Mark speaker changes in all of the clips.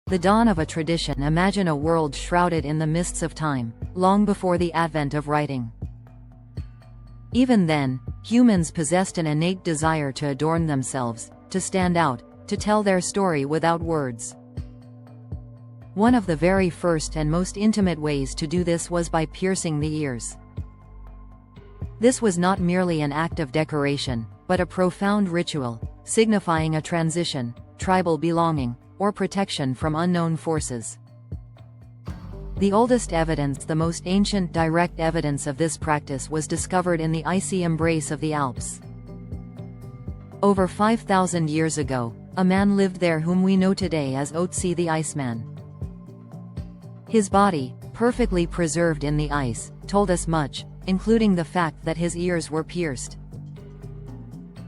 Speaker 1: The dawn of a tradition. Imagine a world shrouded in the mists of time, long before the advent of writing. Even then, humans possessed an innate desire to adorn themselves, to stand out, to tell their story without words. One of the very first and most intimate ways to do this was by piercing the ears. This was not merely an act of decoration, but a profound ritual, signifying a transition, tribal belonging, or protection from unknown forces. The oldest evidence, the most ancient direct evidence of this practice, was discovered in the icy embrace of the Alps. Over 5,000 years ago, a man lived there whom we know today as Ötzi the Iceman. His body, perfectly preserved in the ice, told us much, including the fact that his ears were pierced.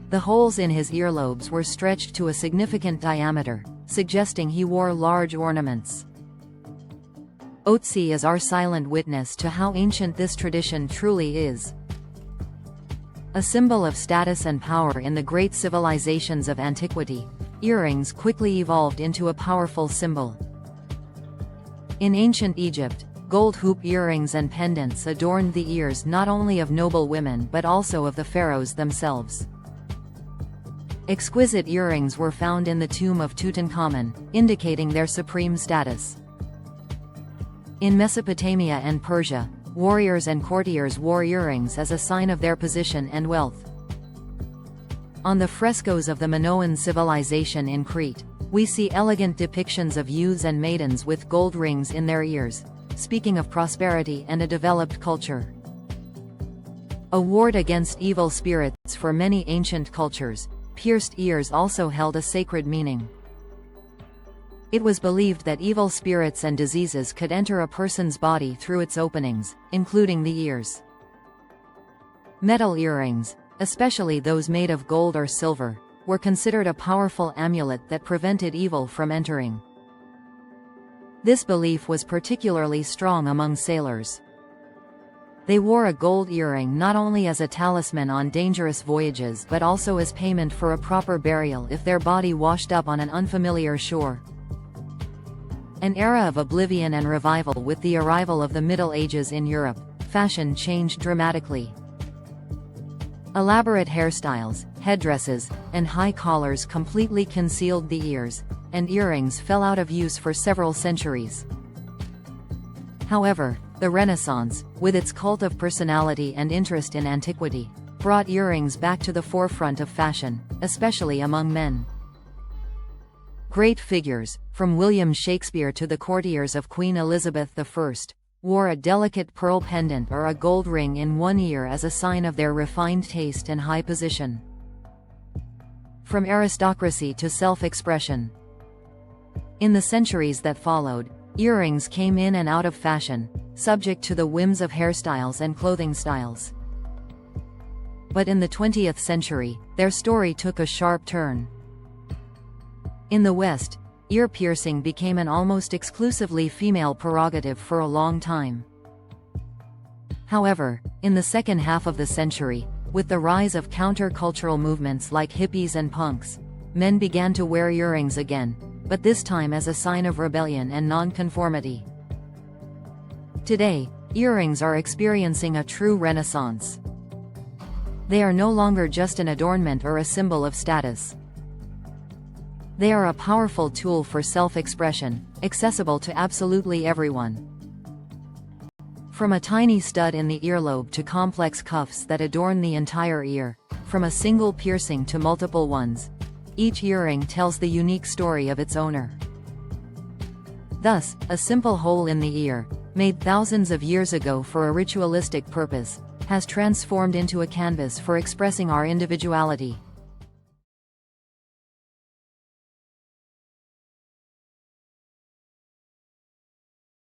Speaker 1: The holes in his earlobes were stretched to a significant diameter, suggesting he wore large ornaments. Ötzi is our silent witness to how ancient this tradition truly is. A symbol of status and power in the great civilizations of antiquity, earrings quickly evolved into a powerful symbol. In ancient Egypt, gold hoop earrings and pendants adorned the ears not only of noble women but also of the pharaohs themselves. Exquisite earrings were found in the tomb of Tutankhamun, indicating their supreme status. In Mesopotamia and Persia, warriors and courtiers wore earrings as a sign of their position and wealth. On the frescoes of the Minoan civilization in Crete, we see elegant depictions of youths and maidens with gold rings in their ears, speaking of prosperity and a developed culture. A ward against evil spirits. For many ancient cultures, pierced ears also held a sacred meaning. It was believed that evil spirits and diseases could enter a person's body through its openings, including the ears. Metal earrings, especially those made of gold or silver, were considered a powerful amulet that prevented evil from entering. This belief was particularly strong among sailors. They wore a gold earring not only as a talisman on dangerous voyages but also as payment for a proper burial if their body washed up on an unfamiliar shore. An era of oblivion and revival. With the arrival of the Middle Ages in Europe, fashion changed dramatically. Elaborate hairstyles, headdresses, and high collars completely concealed the ears, and earrings fell out of use for several centuries. However, the Renaissance, with its cult of personality and interest in antiquity, brought earrings back to the forefront of fashion, especially among men. Great figures, from William Shakespeare to the courtiers of Queen Elizabeth I, wore a delicate pearl pendant or a gold ring in one ear as a sign of their refined taste and high position. From aristocracy to self-expression. In the centuries that followed, earrings came in and out of fashion, subject to the whims of hairstyles and clothing styles. But in the 20th century, their story took a sharp turn. In the West, ear piercing became an almost exclusively female prerogative for a long time. However, in the second half of the century, with the rise of counter-cultural movements like hippies and punks, men began to wear earrings again, but this time as a sign of rebellion and non-conformity. Today, earrings are experiencing a true renaissance. They are no longer just an adornment or a symbol of status. They are a powerful tool for self-expression, accessible to absolutely everyone. From a tiny stud in the earlobe to complex cuffs that adorn the entire ear, from a single piercing to multiple ones, each earring tells the unique story of its owner. Thus, a simple hole in the ear, made thousands of years ago for a ritualistic purpose, has transformed into a canvas for expressing our individuality.